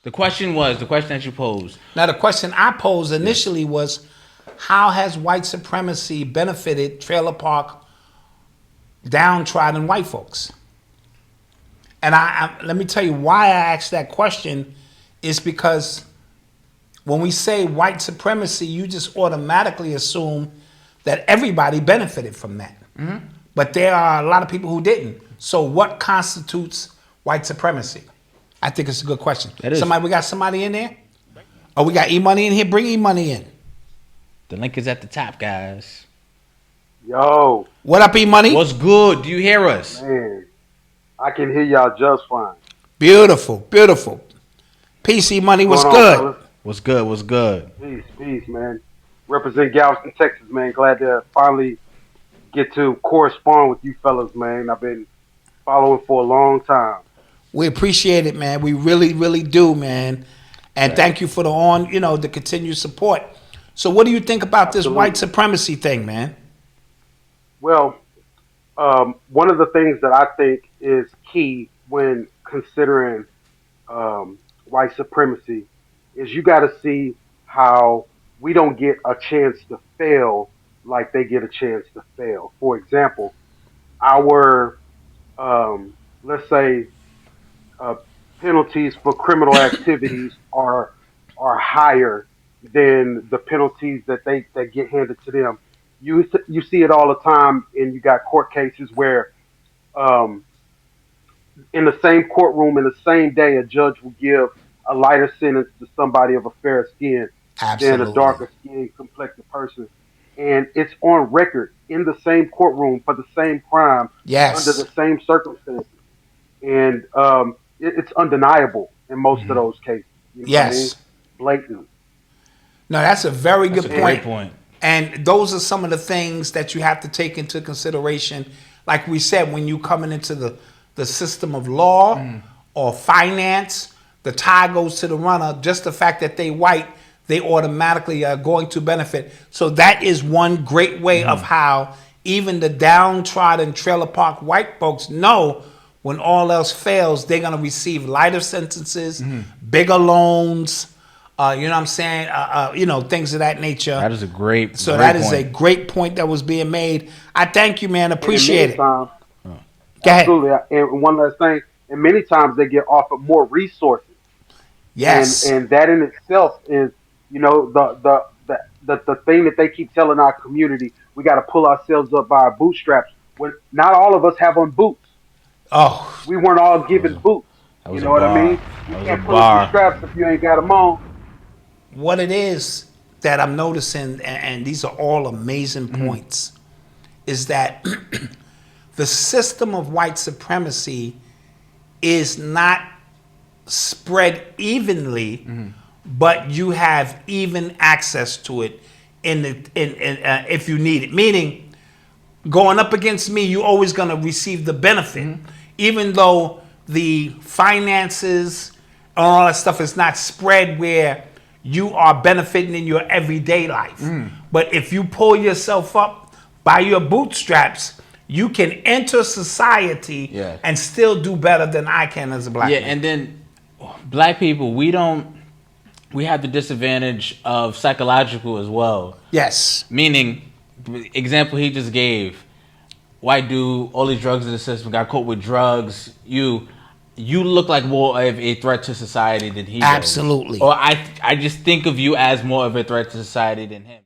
The question that you posed. Now, the question I posed initially was, how has white supremacy benefited trailer park downtrodden white folks? And let me tell you why I asked that question is because when we say white supremacy, you just automatically assume that everybody benefited from that. Mm-hmm. But there are a lot of people who didn't. So what constitutes white supremacy? I think it's a good question. We got somebody in there? Oh, we got E-Money in here? Bring E-Money in. The link is at the top, guys. Yo. What up, E-Money? What's good? Do you hear us? Man, I can hear y'all just fine. Beautiful, beautiful. Peace, E-Money. What's good? What's good? What's good? Peace, man. Represent Galveston, Texas, man. Glad to finally get to correspond with you fellas, man. I've been following for a long time. We appreciate it, man. We really, really do, man. And thank you for the continued support. So what do you think about this white supremacy thing, man? Well, one of the things that I think is key when considering white supremacy is you got to see how we don't get a chance to fail like they get a chance to fail. For example, our, let's say, penalties for criminal activities are higher than the penalties that get handed to them. You see it all the time, and you got court cases where, in the same courtroom in the same day, a judge will give a lighter sentence to somebody of a fair skin than a darker skin complected person, and it's on record in the same courtroom for the same crime, under the same circumstances, and it's undeniable in most of those cases. You know what I mean? Blatant. No, that's a very good point. Great point. And those are some of the things that you have to take into consideration. Like we said, when you coming into the system of law or finance, the tie goes to the runner. Just the fact that they white, they automatically are going to benefit. So that is one great way of how even the downtrodden trailer park white folks know when all else fails, they're going to receive lighter sentences, bigger loans, you know what I'm saying? Things of that nature. That is a great So that is a great point that was being made. I thank you, man. Appreciate it. Go ahead. Absolutely. And one last thing, and many times they get offered more resources. Yes. And that in itself is, the thing that they keep telling our community, we got to pull ourselves up by our bootstraps. When not all of us have on boots. Oh. We weren't all given boots. You know what I mean? You can't pull up your straps if you ain't got them on. What it is that I'm noticing, and these are all amazing points, is that the system of white supremacy is not spread evenly, but you have even access to it if you need it. Meaning, going up against me, you're always going to receive the benefit, even though the finances and all that stuff is not spread where you are benefiting in your everyday life. But if you pull yourself up by your bootstraps, you can enter society and still do better than I can as a black man. And then black people, we have the disadvantage of psychological as well. Yes. Meaning, example he just gave, white dude, all these drugs in the system, got caught with drugs, you look like more of a threat to society than he does. Absolutely. Or I just think of you as more of a threat to society than him.